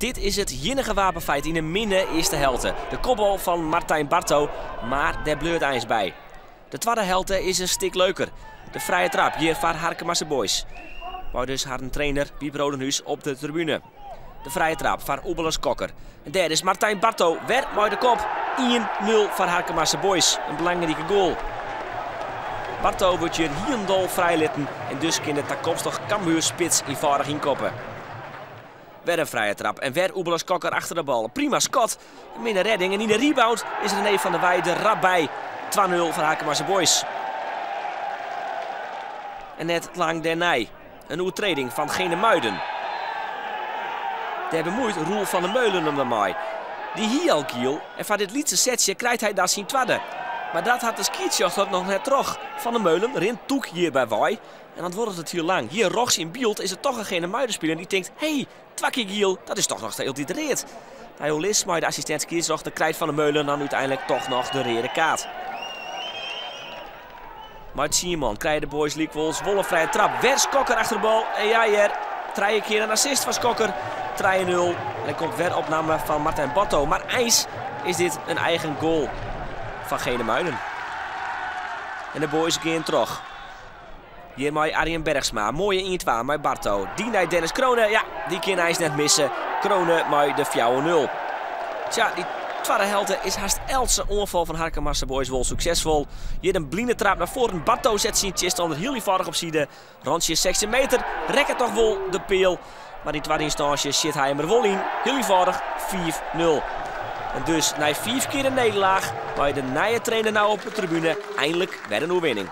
dit is het enige wapenfeit in de minne eerste helte. De kopbal van Martijn Barto, maar daar bleurt eens bij. De tweede helte is een stuk leuker. De vrije trap hier voor Harkemasse Boys. Maar dus haar trainer Piep Rodenhuis op de tribune. De vrije trap van Oebeles Kokker. En derde is Martijn Barto weer met de kop. 1-0 voor Harkemasse Boys. Een belangrijke goal. Barto wordt hier hiendol vrijlitten en dus kan de toekomstig Cambuur spits eenvoudig inkoppen. Weer een vrije trap en weer Oebeles Kokker achter de bal. Prima schot, min een redding en in de rebound is René van der Wij de rap bij. 2-0 voor Harkemasse Boys. En net lang daarna een overtreding van Gene Muiden. Daar bemoeit Roel van der Meulen hem daarmee. Die hier al kiel en van dit laatste setje krijgt hij daar zijn tweede. Maar dat had de skietsjocht nog net terug. Van der Meulen rint toek hier bij Wij. En dan wordt het heel lang. Hier rechts in beeld is het toch een Gene Muiden-speler die denkt: hey, twakkie giel, dat is toch nog de hele tijd. Hij holis maar de assistent skietsjochter krijgt Van der Meulen dan uiteindelijk toch nog de rode kaart. Maar Simon krijgt de boys Liekwols, wolle vrije trap. Weer Kokker achter de bal. En ja, hier 3 keer een assist van Kokker. 3-0. En er komt weer opname van Martijn Barto. Maar ijs is dit een eigen goal van Gene Muiden. En de boys gaan terug. Hier met Arjen Bergsma. Mooie 1-2 met Barto. Die naar Dennis Krone. Ja, die kan ijs net missen. Krone met de 4-0. Tja, die tweede helte is haast Else onval van Harkemasse Boys wel succesvol. Hier een blinde trap naar voren. Barto zet zijn chest onder heel eenvoudig op zijde. Randje 16 meter. Rekken toch wel de peel. Maar die tweede instantie zit hij hem er wel in. Heel eenvoudig 4-0. En dus na 4 keer een nederlaag. Bij de nieuwe trainer nou op de tribune eindelijk weer een overwinning.